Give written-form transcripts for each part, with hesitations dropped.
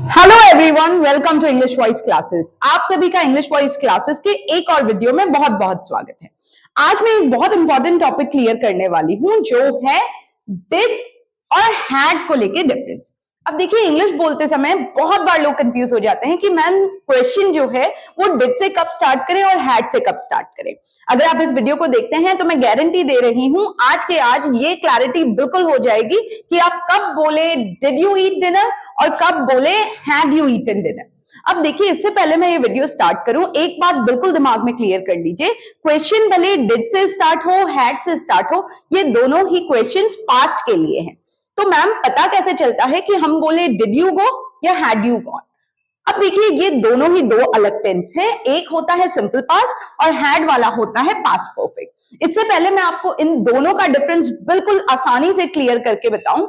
Hello everyone, welcome to English voice classes. आप सभी का इंग्लिश वॉइस क्लासेस के एक और वीडियो में बहुत बहुत स्वागत है। आज मैं एक बहुत इंपॉर्टेंट टॉपिक क्लियर करने वाली हूं जो है डिड और हैड को लेके डिफरेंस। अब देखिए, इंग्लिश बोलते समय बहुत बार लोग कंफ्यूज हो जाते हैं कि मैम क्वेश्चन जो है वो डिड से कब स्टार्ट करें और हैड से कब स्टार्ट करें। अगर आप इस वीडियो को देखते हैं तो मैं गारंटी दे रही हूं आज के आज ये क्लैरिटी बिल्कुल हो जाएगी कि आप कब बोले डिड यू ईट डिनर और कब बोले हैड यू ईटन डिनर। अब देखिए, इससे पहले मैं ये वीडियो स्टार्ट करूं, एक बात बिल्कुल दिमाग में क्लियर कर लीजिए। क्वेश्चन भले डिड से स्टार्ट हो हैड से स्टार्ट हो, ये दोनों ही क्वेश्चंस पास्ट के लिए हैं। तो मैम पता कैसे चलता है कि हम बोले डिड यू गो या हैड यू गॉन? अब देखिए, ये दोनों ही दो अलग टेंस हैं। एक होता है सिंपल पास्ट और हैड वाला होता है पास्ट परफेक्ट। इससे पहले मैं आपको इन दोनों का डिफरेंस बिल्कुल आसानी से क्लियर करके बताऊं।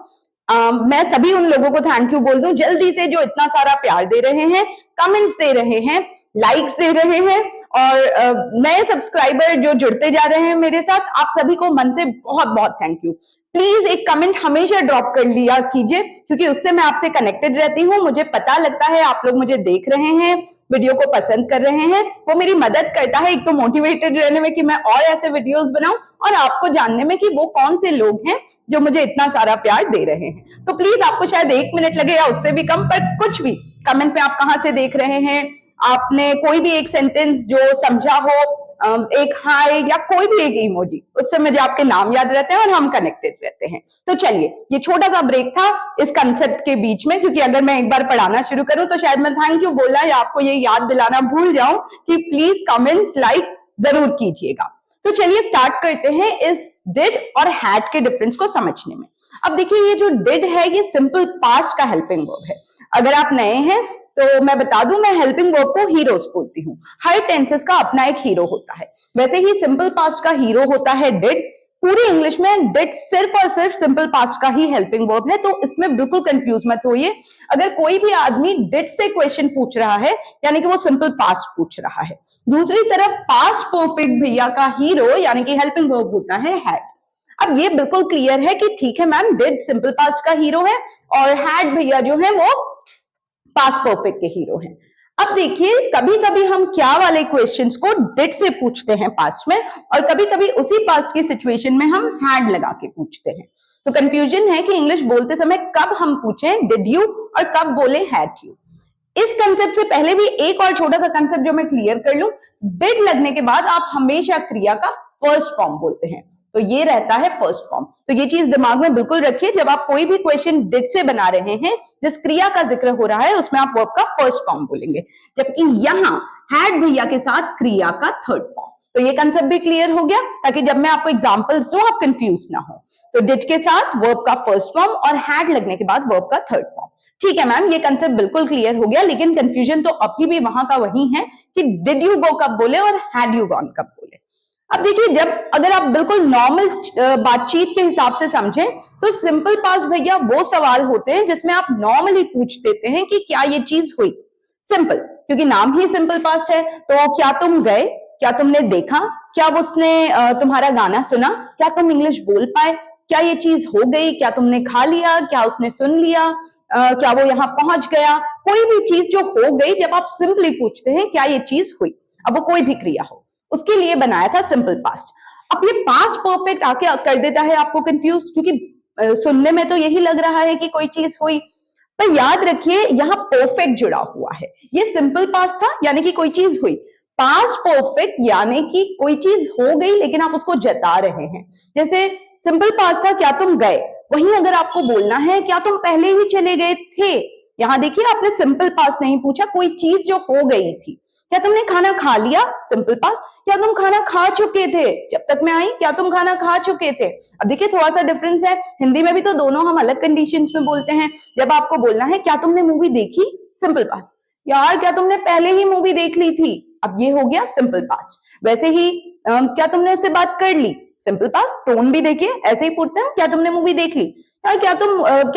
मैं सभी उन लोगों को थैंक यू बोल दूं जल्दी से जो इतना सारा प्यार दे रहे हैं, कमेंट्स दे रहे हैं, लाइक्स दे रहे हैं और नए सब्सक्राइबर जो जुड़ते जा रहे हैं मेरे साथ, आप सभी को मन से बहुत बहुत थैंक यू। प्लीज एक कमेंट हमेशा ड्रॉप कर लिया कीजिए, क्योंकि उससे मैं आपसे कनेक्टेड रहती हूँ। मुझे पता लगता है आप लोग मुझे देख रहे हैं, वीडियो को पसंद कर रहे हैं। वो मेरी मदद करता है एक तो मोटिवेटेड रहने में कि मैं और ऐसे वीडियोस बनाऊं, और आपको जानने में कि वो कौन से लोग हैं जो मुझे इतना सारा प्यार दे रहे हैं। तो प्लीज, आपको शायद 1 मिनट लगे या उससे भी कम, पर कुछ भी कमेंट में आप कहां से देख रहे हैं, आपने कोई भी एक सेंटेंस जो समझा हो, एक हाय या कोई भी एक इमोजी, उससे मुझे आपके नाम याद रहते हैं और हम कनेक्टेड रहते हैं। तो चलिए, ये छोटा सा ब्रेक था इस कंसेप्ट के बीच में, क्योंकि अगर मैं एक बार पढ़ाना शुरू करूं तो शायद मैं थैंक यू बोलना या आपको ये याद दिलाना भूल जाऊं कि प्लीज कमेंट्स लाइक जरूर कीजिएगा। तो चलिए स्टार्ट करते हैं इस डिड और हैड के डिफरेंस को समझने में। अब देखिए, ये जो डिड है ये सिंपल पास्ट का हेल्पिंग वर्ब है। अगर आप नए हैं तो मैं बता दूं, मैं हेल्पिंग वर्ब को हीरोज बोलती हूँ। हर टेंसेस का अपना एक हीरो होता है। वैसे ही सिंपल पास्ट का हीरो होता है डिड। पूरी इंग्लिश में डिड सिर्फ और सिर्फ सिंपल पास्ट का ही हेल्पिंग वर्ब है, तो इसमें बिल्कुल कंफ्यूज मत होइए। अगर कोई भी आदमी डिड से क्वेश्चन पूछ रहा है, यानी कि वो सिंपल पास्ट पूछ रहा है। दूसरी तरफ पास्ट परफेक्ट भैया का हीरो यानी कि हेल्पिंग वर्ब होता है हैड। अब ये बिल्कुल क्लियर है कि ठीक है मैम, डिड सिंपल पास्ट का हीरो है और हैड भैया जो है वो पास्ट परफेक्ट के हीरो हैं। अब देखिए, कभी कभी हम क्या वाले क्वेश्चंस को डिड से पूछते हैं पास्ट में, और कभी कभी उसी पास्ट की सिचुएशन में हम हैड लगा के पूछते हैं। तो कंफ्यूजन है कि इंग्लिश बोलते समय कब हम पूछें डिड यू और कब बोले हैड यू। इस कंसेप्ट से पहले भी एक और छोटा सा कंसेप्ट जो मैं क्लियर कर लूं, डिड लगने के बाद आप हमेशा क्रिया का फर्स्ट फॉर्म बोलते हैं, तो ये रहता है फर्स्ट फॉर्म। तो ये चीज दिमाग में बिल्कुल रखिए, जब आप कोई भी क्वेश्चन डिड से बना रहे हैं, जिस क्रिया का जिक्र हो रहा है उसमें आप वर्ब का फर्स्ट फॉर्म बोलेंगे, जबकि यहां हैड भैया के साथ क्रिया का थर्ड फॉर्म। तो ये कंसेप्ट भी क्लियर हो गया, ताकि जब मैं आपको एग्जांपल्स दूं आप कंफ्यूज ना हो। तो डिड के साथ वर्ब का फर्स्ट फॉर्म और हैड लगने के बाद वर्ब का थर्ड फॉर्म। ठीक है मैम, ये कंसेप्ट बिल्कुल क्लियर हो गया, लेकिन कंफ्यूजन तो अभी भी वहां का वही है कि डिड यू गो कब बोले और हैड यू गॉन कब बोले। अब देखिए, जब अगर आप बिल्कुल नॉर्मल बातचीत के हिसाब से समझें तो सिंपल पास्ट भैया वो सवाल होते हैं जिसमें आप नॉर्मली पूछ देते हैं कि क्या ये चीज हुई। सिंपल, क्योंकि नाम ही सिंपल पास्ट है। तो क्या तुम गए, क्या तुमने देखा, क्या उसने तुम्हारा गाना सुना, क्या तुम इंग्लिश बोल पाए, क्या ये चीज हो गई, क्या तुमने खा लिया, क्या उसने सुन लिया, क्या वो यहाँ पहुंच गया। कोई भी चीज जो हो गई, जब आप सिंपली पूछते हैं क्या ये चीज हुई, अब वो कोई भी क्रिया हो, उसके लिए बनाया था सिंपल पास्ट। अब ये पास्ट परफेक्ट आके कर देता है आपको कंफ्यूज, क्योंकि सुनने में तो यही लग रहा है कि कोई चीज हुई, पर याद रखिए यहाँ परफेक्ट जुड़ा हुआ है। ये सिंपल पास्ट था यानी कि कोई चीज हुई, पास्ट परफेक्ट यानी कि कोई चीज हो गई लेकिन आप उसको जता रहे हैं। जैसे सिंपल पास्ट था क्या तुम गए, वहीं अगर आपको बोलना है क्या तुम पहले ही चले गए थे, यहां देखिए आपने सिंपल पास्ट नहीं पूछा, कोई चीज जो हो गई थी। क्या तुमने खाना खा लिया, सिंपल पास्ट। क्या तुम खाना खा चुके थे, जब तक मैं आई क्या तुम खाना खा चुके थे। अब देखिए थोड़ा सा डिफरेंस है, हिंदी में भी तो दोनों हम अलग कंडीशंस में बोलते हैं। जब आपको बोलना है क्या तुमने मूवी देखी, सिंपल पास्ट। यार क्या तुमने पहले ही मूवी देख ली थी, अब ये हो गया सिंपल पास्ट। वैसे ही क्या तुमने उससे बात कर ली, सिंपल पास्ट। टोन भी देखिए ऐसे ही पूछते हैं, क्या तुमने मूवी देख ली। यार क्या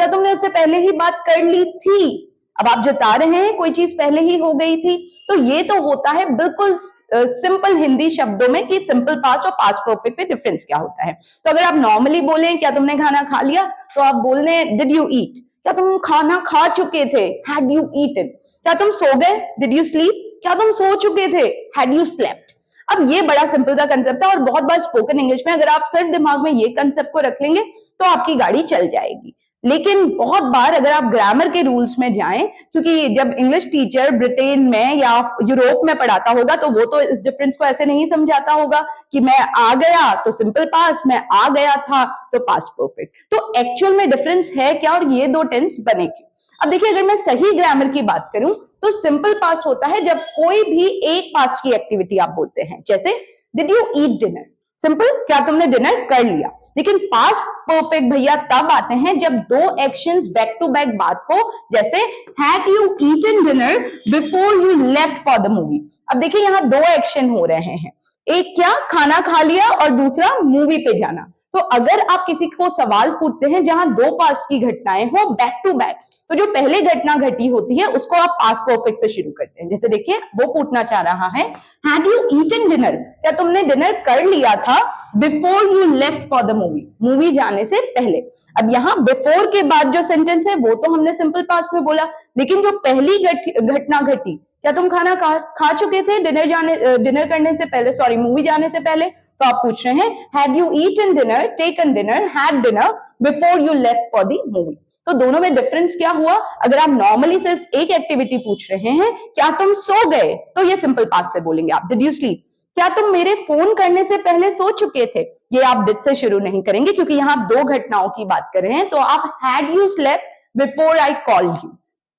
तुमने उससे पहले ही बात कर ली थी, अब आप जता रहे हैं कोई चीज पहले ही हो गई थी। तो ये तो होता है बिल्कुल सिंपल हिंदी शब्दों में कि सिंपल पास्ट और पास्ट परफेक्ट में डिफरेंस क्या होता है। तो अगर आप नॉर्मली बोलें क्या तुमने खाना खा लिया, तो आप बोल रहे डिड यू ईट। क्या तुम खाना खा चुके थे? Had you eaten? क्या तुम सो गए? Did you sleep? क्या तुम सो चुके थे? Had you slept? अब ये बड़ा सिंपल सा कंसेप्ट है और बहुत बार स्पोकन इंग्लिश में अगर आप सिर्फ दिमाग में ये कंसेप्ट को रख लेंगे तो आपकी गाड़ी चल जाएगी। लेकिन बहुत बार अगर आप ग्रामर के रूल्स में जाएं, क्योंकि जब इंग्लिश टीचर ब्रिटेन में या यूरोप में पढ़ाता होगा तो वो तो इस डिफरेंस को ऐसे नहीं समझाता होगा कि मैं आ गया तो सिंपल पास्ट, मैं आ गया था तो पास्ट परफेक्ट। तो एक्चुअल में डिफरेंस है क्या और ये दो टेंस बने क्यों? अब देखिए, अगर मैं सही ग्रामर की बात करूं तो सिंपल पास्ट होता है जब कोई भी एक पास्ट की एक्टिविटी आप बोलते हैं, जैसे did you eat dinner? Simple, क्या तुमने डिनर कर लिया। लेकिन पास्ट परफेक्ट भैया तब आते हैं जब दो एक्शंस बैक टू बैक बात हो, जैसे had you eaten dinner before you left for the movie. अब देखिए, यहां दो एक्शन हो रहे हैं, एक क्या, खाना खा लिया, और दूसरा मूवी पे जाना। तो अगर आप किसी को सवाल पूछते हैं जहां दो पास्ट की घटनाएं हो बैक टू बैक, तो जो पहले घटना घटी होती है उसको आप पास्ट परफेक्ट से शुरू करते हैं। जैसे देखिए, वो पूछना चाह रहा है हैड यू ईटन डिनर? क्या तुमने डिनर कर लिया था before you left for the movie? Movie जाने से पहले। अब यहाँ बिफोर के बाद जो सेंटेंस है वो तो हमने सिंपल पास्ट में बोला, लेकिन जो पहली घटना घटी, क्या तुम खाना खा चुके थे डिनर करने से पहले, सॉरी मूवी जाने से पहले? तो आप पूछ रहे हैं had you eaten dinner, taken dinner, had dinner before you left for the movie. तो दोनों में डिफरेंस क्या हुआ? अगर आप नॉर्मली सिर्फ एक एक्टिविटी पूछ रहे हैं, क्या तुम सो गए, तो ये सिंपल पास्ट से बोलेंगे आप, डिड यू स्लीप? क्या तुम मेरे फोन करने से पहले सो चुके थे? ये आप डिड से शुरू नहीं करेंगे क्योंकि यहां आप दो घटनाओं की बात कर रहे हैं। तो आप had you slept before I called you.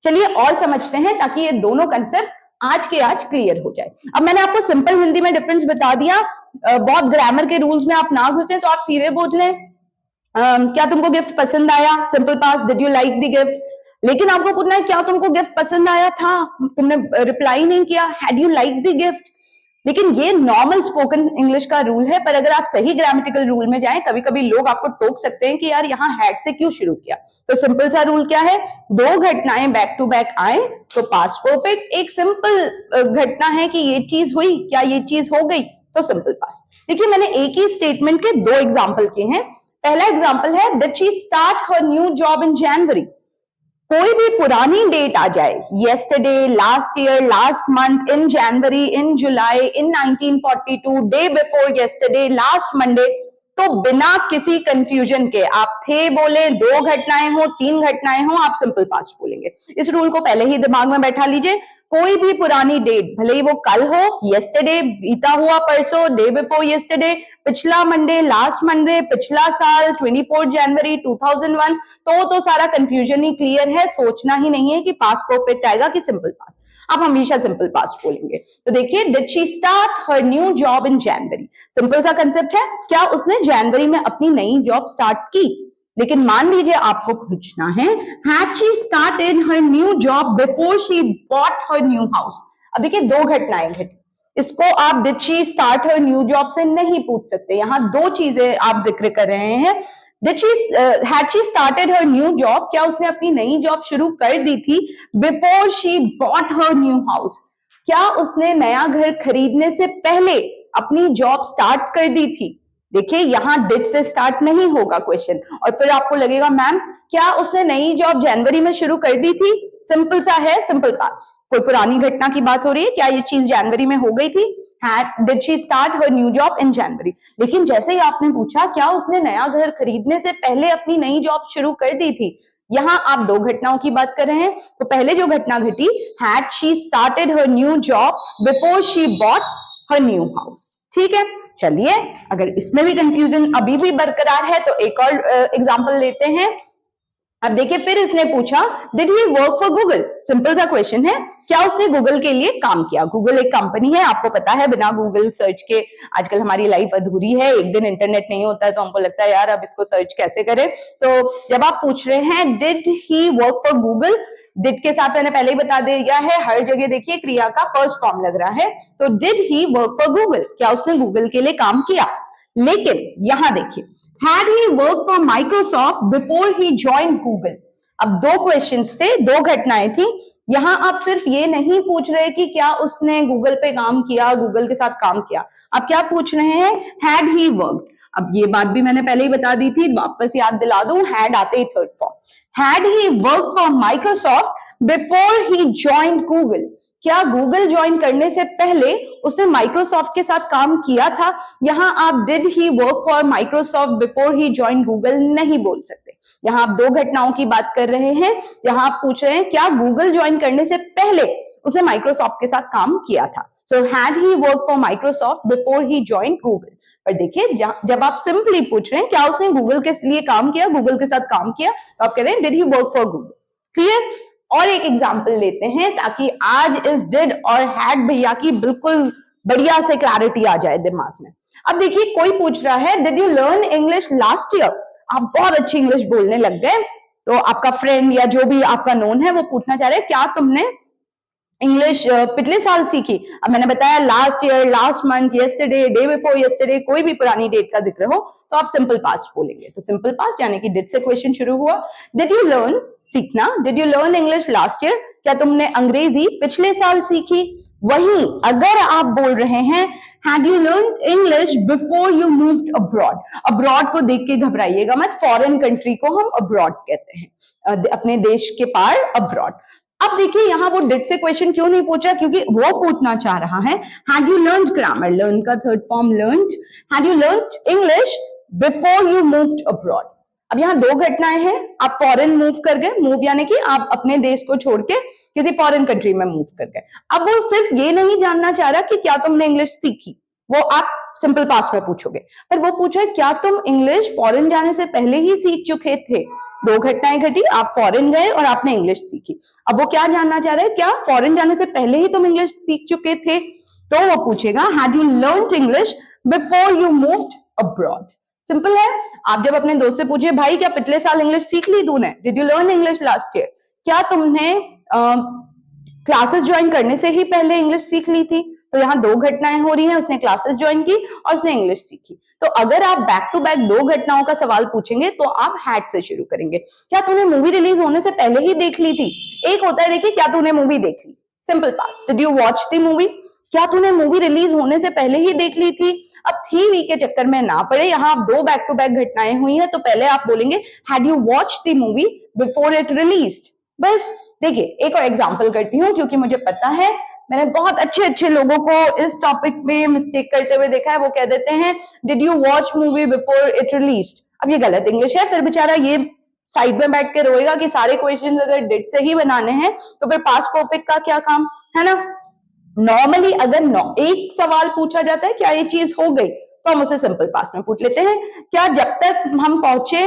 चलिए और समझते हैं ताकि ये दोनों कंसेप्ट आज के आज क्लियर हो जाए। अब मैंने आपको सिंपल हिंदी में डिफरेंस बता दिया, बहुत ग्रामर के रूल्स में आप ना घुसे तो आप सीधे बोल लें क्या तुमको गिफ्ट पसंद आया? Simple past, did you like the gift. लेकिन आपको पूछना है क्या तुमको गिफ्ट पसंद आया था, तुमने रिप्लाई नहीं किया, had you like the gift. लेकिन ये नॉर्मल स्पोकन इंग्लिश का रूल है, पर अगर आप सही ग्रामेटिकल रूल में जाएं, कभी कभी लोग आपको टोक सकते हैं कि यार यहाँ हैड से क्यों शुरू किया। तो सिंपल सा रूल क्या है, दो घटनाएं बैक टू बैक आए तो पास्ट परफेक्ट। एक सिंपल घटना है कि ये चीज हुई, क्या ये चीज हो गई, तो सिंपल पास्ट। देखिए, मैंने एक ही स्टेटमेंट के दो एग्जाम्पल किए हैं। पहला एग्जाम्पल है did she start her new job in January. कोई भी पुरानी डेट आ जाए, yesterday, last year, last month, in January, in July, in 1942, day before yesterday, last Monday, तो बिना किसी कंफ्यूजन के आप थे बोले, दो घटनाएं हो, तीन घटनाएं हो, आप सिंपल पास्ट बोलेंगे। इस रूल को पहले ही दिमाग में बैठा लीजिए। कोई भी पुरानी डेट, भले ही वो कल हो, yesterday बीता हुआ परसों, डे बिफोर yesterday, पिछला मंडे, लास्ट मंडे, पिछला साल 24 जनवरी 2001, तो सारा कंफ्यूजन ही क्लियर है। सोचना ही नहीं है कि पास्ट परफेक्ट आएगा कि सिंपल पास्ट, आप हमेशा सिंपल पास्ट बोलेंगे। तो देखिए, did she start her new job in January, simple सा कंसेप्ट है, क्या उसने जनवरी में अपनी नई जॉब स्टार्ट की। लेकिन मान लीजिए आपको पूछना है had she started her new job before she bought her new house. अब देखिए, दो घटनाएं घटी, इसको आप did she start her new job से नहीं पूछ सकते। यहां दो चीजें आप जिक्र कर रहे हैं। Did she had she started her new job, क्या उसने अपनी नई जॉब शुरू कर दी थी before she bought her new house, क्या उसने नया घर खरीदने से पहले अपनी जॉब स्टार्ट कर दी थी। देखिए, यहां डिड से स्टार्ट नहीं होगा क्वेश्चन, और फिर आपको लगेगा मैम क्या उसने नई जॉब जनवरी में शुरू कर दी थी। सिंपल सा है, सिंपल पास्ट, कोई पुरानी घटना की बात हो रही है, क्या ये चीज जनवरी में हो गई थी, did she start her new job in January. लेकिन जैसे ही आपने पूछा क्या उसने नया घर खरीदने से पहले अपनी नई जॉब शुरू कर दी थी, यहां आप दो घटनाओं की बात कर रहे हैं। तो पहले जो घटना घटी, had she started her new job before she bought her new house. ठीक है, चलिए, अगर इसमें भी कंफ्यूजन अभी भी बरकरार है तो एक और एग्जांपल लेते हैं। अब देखिए, फिर इसने पूछा did he work for Google. Simple सा क्वेश्चन है, क्या उसने गूगल के लिए काम किया। गूगल एक कंपनी है, आपको पता है, बिना गूगल सर्च के आजकल हमारी लाइफ अधूरी है। एक दिन इंटरनेट नहीं होता है तो हमको लगता है यार अब इसको सर्च कैसे करें। तो जब आप पूछ रहे हैं did he work for Google, did के साथ मैंने पहले ही बता दिया है, हर जगह देखिए क्रिया का फर्स्ट फॉर्म लग रहा है। तो did he work for Google, क्या उसने गूगल के लिए काम किया। लेकिन यहां देखिए, had he work for Microsoft before he join Google. अब दो क्वेश्चंस थे, दो घटनाएं थी। यहां आप सिर्फ ये नहीं पूछ रहे कि क्या उसने गूगल पे काम किया, गूगल के साथ काम किया, आप क्या पूछ रहे हैं, हैड ही वर्क। अब ये बात भी मैंने पहले ही बता दी थी, वापस याद दिला दूं, हैड आते ही third form. Had he work for Microsoft before he join Google? क्या गूगल ज्वाइन करने से पहले उसने माइक्रोसॉफ्ट के साथ काम किया था? यहां आप did he work for Microsoft before he join Google नहीं बोल सकते। यहां आप दो घटनाओं की बात कर रहे हैं। यहां आप पूछ रहे हैं क्या गूगल ज्वाइन करने से पहले उसने माइक्रोसॉफ्ट के साथ काम किया था? So had he work for Microsoft before he join Google. पर देखिए जब आप सिंपली पूछ रहे हैं क्या उसने गूगल के लिए काम किया, गूगल के साथ काम किया, तो आप कह रहे हैं did he work for Google. Clear? और एक एग्जाम्पल लेते हैं ताकि आज इस डिड और हैड भैया की बिल्कुल बढ़िया से क्लैरिटी आ जाए दिमाग में। अब देखिए कोई पूछ रहा है did you learn English last year? आप बहुत अच्छी इंग्लिश बोलने लग गए, तो आपका फ्रेंड या जो भी आपका नोन है वो पूछना चाह रहे हैं क्या तुमने इंग्लिश पिछले साल सीखी? अब मैंने बताया last year, last month, yesterday, day before yesterday, कोई भी पुरानी डेट का जिक्र हो तो आप सिंपल पास्ट बोलेंगे। तो सिंपल पास्ट यानी कि डिड से क्वेश्चन शुरू हुआ। डिड यू लर्न, सीखना, did you learn English last year? क्या तुमने अंग्रेजी पिछले साल सीखी? वहीं अगर आप बोल रहे हैं had you learn English before you moved abroad, abroad को देख के घबराइएगा मत, फॉरेन कंट्री को हम अब्रॉड कहते हैं, अपने देश के पार अब्रॉड। अब देखिए यहां वो डिड से क्वेश्चन क्यों नहीं पूछा, क्योंकि वो पूछना चाह रहा है had you learned grammar, learn का third form learned, had you learned English before you moved abroad. अब यहाँ दो घटनाएं हैं, आप फॉरेन मूव कर गए, मूव यानी कि आप अपने देश को छोड़ के किसी फॉरेन कंट्री में मूव कर गए। अब वो सिर्फ ये नहीं जानना चाह रहा कि क्या तुमने इंग्लिश सीखी, वो आप सिंपल पास्ट में पूछोगे, पर वो पूछा क्या तुम इंग्लिश फॉरेन जाने से पहले ही सीख चुके थे? दो घटनाएं घटी, आप फॉरेन गए और आपने इंग्लिश सीखी। अब वो क्या जानना चाह रहे हैं, क्या फॉरेन जाने से पहले ही तुम इंग्लिश सीख चुके थे? तो वो पूछेगा had you learned English before you moved abroad. Simple है। आप जब अपने दोस्त से पूछिए भाई क्या पिछले साल इंग्लिश सीख ली तूने, did you learn English last year, क्या तुमने क्लासेस ज्वाइन करने से ही पहले इंग्लिश सीख ली थी? तो यहाँ दो घटनाएं हो रही हैं, उसने क्लासेस ज्वाइन की और उसने इंग्लिश सीखी। तो अगर आप बैक टू बैक दो घटनाओं का सवाल पूछेंगे तो आप हैड से शुरू करेंगे। क्या तूने मूवी रिलीज होने से पहले ही देख ली थी? एक होता है देखिए क्या तूने मूवी देख ली, simple past, did you watch the movie? क्या तूने मूवी रिलीज होने से पहले ही देख ली थी? अब थी वी के चक्कर में ना पड़े, यहाँ आप दो बैक टू बैक घटनाएं हुई हैं, तो पहले आप बोलेंगे had you watch the movie before it released. बस देखिए एक और एग्जांपल करती हूँ, क्योंकि मुझे पता है मैंने बहुत अच्छे अच्छे लोगों को इस टॉपिक में मिस्टेक करते हुए देखा है। वो कह देते हैं did you watch movie before it released. अब ये गलत इंग्लिश है, फिर बेचारा ये साइड में बैठ के रोएगा कि सारे क्वेश्चन अगर डिड से ही बनाने हैं तो फिर पास्ट परफेक्ट का क्या काम, है ना। नॉर्मली अगर एक सवाल पूछा जाता है क्या ये चीज हो गई, तो हम उसे सिंपल पास्ट में पूछ लेते हैं। क्या जब तक हम पहुंचे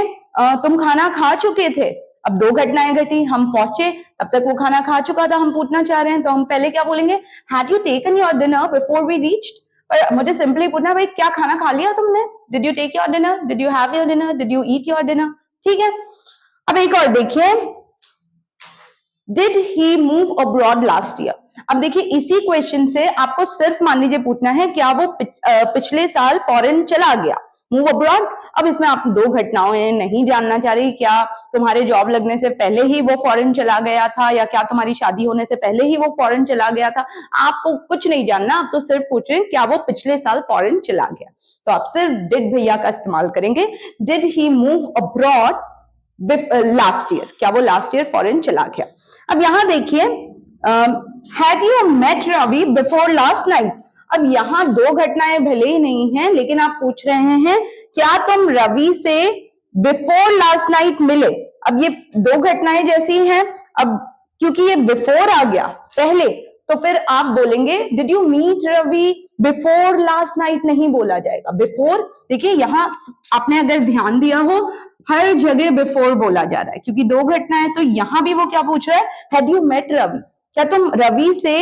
तुम खाना खा चुके थे? अब दो घटनाएं घटी, हम पहुंचे तब तक वो खाना खा चुका था, हम पूछना चाह रहे हैं, तो हम पहले क्या बोलेंगे had you taken your dinner before we reached. पर मुझे सिंपली पूछना भाई क्या खाना खा लिया तुमने, did you take your dinner, did you have your dinner, did you eat your dinner. ठीक है। अब एक और देखिए, did he move abroad last year. अब देखिए इसी क्वेश्चन से आपको सिर्फ मान लीजिए पूछना है क्या वो पिछले साल फॉरेन चला गया, मूव अब्रॉड। अब इसमें आप दो घटनाएं नहीं जानना चाह रही, क्या तुम्हारे जॉब लगने से पहले ही वो फॉरेन चला गया था, या क्या तुम्हारी शादी होने से पहले ही वो फॉरेन चला गया था। आपको कुछ नहीं जानना, आप तो सिर्फ पूछ रहे हैं क्या वो पिछले साल फॉरेन चला गया, तो आप सिर्फ डिड भैया का इस्तेमाल करेंगे। Did he move abroad last year, क्या वो लास्ट ईयर फॉरेन चला गया। अब यहां देखिए had you met Ravi before last night. अब यहाँ दो घटनाएं भले ही नहीं है, लेकिन आप पूछ रहे हैं क्या तुम रवि से बिफोर लास्ट नाइट मिले। अब ये दो घटनाएं जैसी हैं, अब क्योंकि ये बिफोर आ गया पहले, तो फिर आप बोलेंगे did you meet Ravi before last night, नहीं बोला जाएगा बिफोर। देखिए यहाँ आपने अगर ध्यान दिया हो हर जगह बिफोर बोला जा रहा है, क्योंकि दो घटनाएं, तो यहां भी वो क्या पूछ रहा है हैड यू मेट रवि, क्या तुम रवि से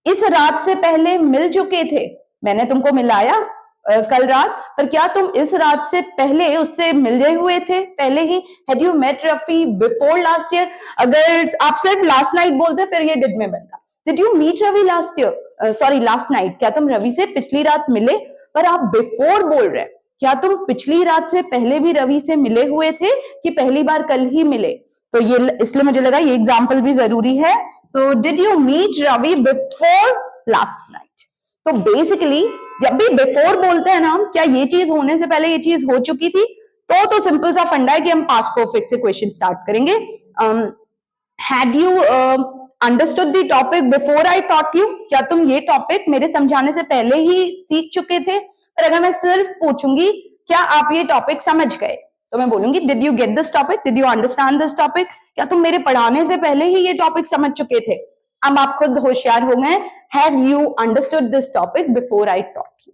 इस रात से पहले मिल चुके थे। मैंने तुमको मिलाया कल रात, पर क्या तुम इस रात से पहले उससे मिले हुए थे पहले ही। Had you met Ravi before last year. अगर आप सिर्फ लास्ट नाइट बोलते फिर ये डिड में बनता। Did you meet Ravi last year, sorry last night, क्या तुम रवि से पिछली रात मिले, पर आप बिफोर बोल रहे हैं। क्या तुम पिछली रात से पहले भी रवि से मिले हुए थे कि पहली बार कल ही मिले। तो ये इसलिए मुझे लगा ये एग्जाम्पल भी जरूरी है। तो did you meet Ravi before last night. तो बेसिकली जब भी बिफोर बोलते हैं ना हम, क्या ये चीज होने से पहले ये चीज हो चुकी थी, तो सिंपल सा फंडा है कि हम पास्ट परफेक्ट से क्वेश्चन स्टार्ट करेंगे। Had you understood the topic before I taught you? क्या तुम ये टॉपिक मेरे समझाने से पहले ही सीख चुके थे? और अगर मैं सिर्फ पूछूंगी क्या आप ये टॉपिक समझ गए, तो मैं बोलूंगी did you get this topic, did you understand this topic? क्या तुम मेरे पढ़ाने से पहले ही ये टॉपिक समझ चुके थे? अब आप खुद होशियार हो गए। Have you understood this topic before I taught you?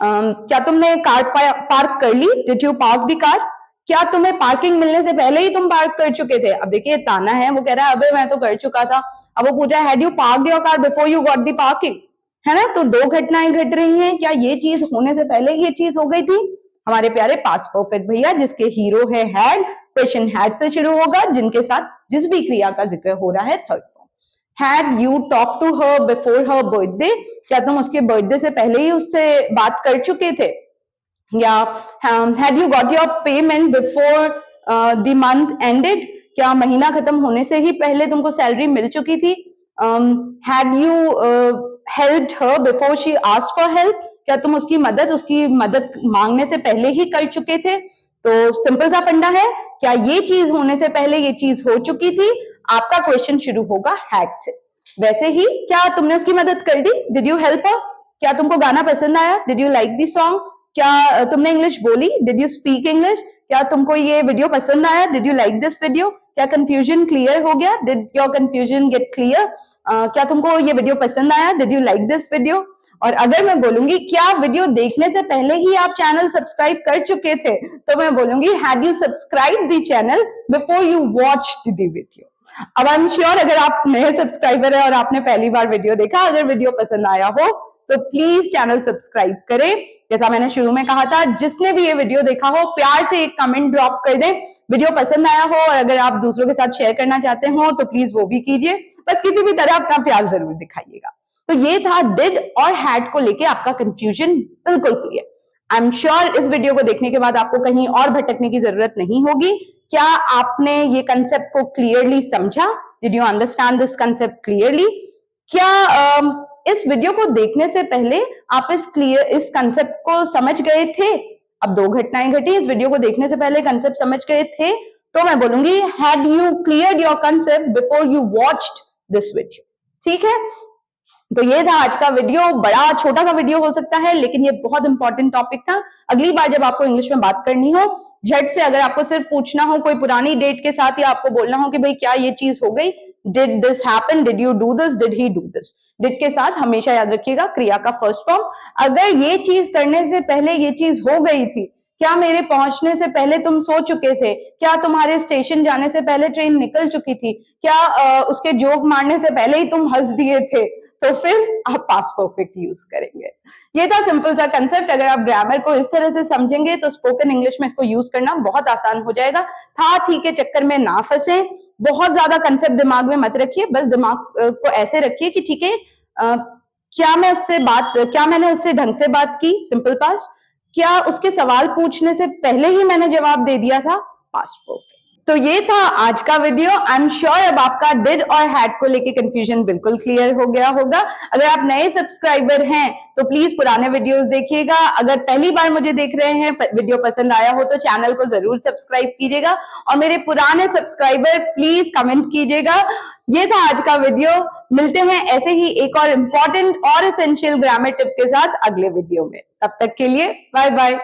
क्या तुमने कार पार्क कर ली? Did you park the car? क्या तुम्हें पार्किंग मिलने से पहले ही तुम पार्क कर चुके थे? अब देखिए ताना है, वो कह रहा है अबे मैं तो कर चुका था। अब वो पूछ रहा है had you parked your car before you got the parking, है ना? तो दो घटनाएं घट रही हैं। क्या ये चीज होने से पहले ये चीज हो गई थी? हमारे प्यारे पास्ट परफेक्ट भैया जिसके हीरो है हैड, क्वेश्चन हैड से शुरू होगा, जिनके साथ जिस भी क्रिया का जिक्र हो रहा है third form. Had you talk to her before her birthday? क्या तुम उसके बर्थडे से पहले ही उससे बात कर चुके थे? या had you got your payment before the month ended? क्या महीना खत्म होने से ही पहले तुमको सैलरी मिल चुकी थी? Had you helped her before she asked for help? क्या तुम उसकी मदद मांगने से पहले ही कर चुके थे? तो सिंपल सा फंडा है, क्या ये चीज होने से पहले ये चीज हो चुकी थी? आपका क्वेश्चन शुरू होगा हैड से। वैसे ही क्या तुमने उसकी मदद कर दी? Did you help her? क्या तुमको गाना पसंद आया? Did you like the song? क्या तुमने इंग्लिश बोली? Did you speak English? क्या तुमको ये वीडियो पसंद आया? Did you like this video? क्या कंफ्यूजन क्लियर हो गया? Did your confusion get clear? क्या तुमको ये वीडियो पसंद आया? Did you like this video? और अगर मैं बोलूंगी क्या वीडियो देखने से पहले ही आप चैनल सब्सक्राइब कर चुके थे, तो मैं बोलूंगी had you subscribe the channel before you watched the video? अब आई एम श्योर अगर आप नए सब्सक्राइबर है और आपने पहली बार वीडियो देखा, अगर वीडियो पसंद आया हो तो प्लीज चैनल सब्सक्राइब करें। जैसा मैंने शुरू में कहा था, जिसने भी ये वीडियो देखा हो प्यार से एक कमेंट ड्रॉप कर दें, वीडियो पसंद आया हो, और अगर आप दूसरों के साथ शेयर करना चाहते हो तो प्लीज वो भी कीजिए। बस किसी भी तरह अपना प्यार जरूर दिखाइएगा। तो ये था डिड और हैड को लेके आपका कंफ्यूजन बिल्कुल क्लियर। आई एम श्योर इस वीडियो को देखने के बाद आपको कहीं और भटकने की जरूरत नहीं होगी। क्या आपने ये कंसेप्ट को क्लियरली समझा? Did you understand this concept clearly? क्या इस वीडियो को देखने से पहले आप इस कंसेप्ट को समझ गए थे? अब दो घटनाएं घटी, इस वीडियो को देखने से पहले कंसेप्ट समझ गए थे, तो मैं बोलूंगी had you cleared your concept before you watched this video? ठीक है, तो ये था आज का वीडियो। बड़ा छोटा सा वीडियो हो सकता है, लेकिन ये बहुत इंपॉर्टेंट टॉपिक था। अगली बार जब आपको इंग्लिश में बात करनी हो, झट से अगर आपको सिर्फ पूछना हो कोई पुरानी डेट के साथ, या आपको बोलना हो कि भाई क्या ये चीज हो गई, did this happen, did you do this, did he do this, did के साथ हमेशा याद रखिएगा क्रिया का फर्स्ट फॉर्म। अगर ये चीज करने से पहले ये चीज हो गई थी, क्या मेरे पहुंचने से पहले तुम सो चुके थे? क्या तुम्हारे स्टेशन जाने से पहले ट्रेन निकल चुकी थी? क्या उसके जोक मारने से पहले ही तुम हंस दिए थे? तो फिर आप पास्ट परफेक्ट यूज करेंगे। ये था सिंपल सा कंसेप्ट। अगर आप ग्रामर को इस तरह से समझेंगे तो स्पोकन इंग्लिश में इसको यूज करना बहुत आसान हो जाएगा। था ठीक के चक्कर में ना फंसे, बहुत ज्यादा कंसेप्ट दिमाग में मत रखिए, बस दिमाग को ऐसे रखिए कि ठीक है, क्या मैंने उससे ढंग से बात की, सिंपल पास्ट। क्या उसके सवाल पूछने से पहले ही मैंने जवाब दे दिया था, पास्ट परफेक्ट। तो ये था आज का वीडियो। आई एम श्योर अब आपका डिड और हैड को लेके कंफ्यूजन बिल्कुल क्लियर हो गया होगा। अगर आप नए सब्सक्राइबर हैं तो प्लीज पुराने वीडियोस देखिएगा। अगर पहली बार मुझे देख रहे हैं, वीडियो पसंद आया हो तो चैनल को जरूर सब्सक्राइब कीजिएगा, और मेरे पुराने सब्सक्राइबर प्लीज कमेंट कीजिएगा। ये था आज का वीडियो। मिलते हैं ऐसे ही एक और इम्पोर्टेंट और एसेंशियल ग्रामर टिप के साथ अगले वीडियो में। तब तक के लिए बाय बाय।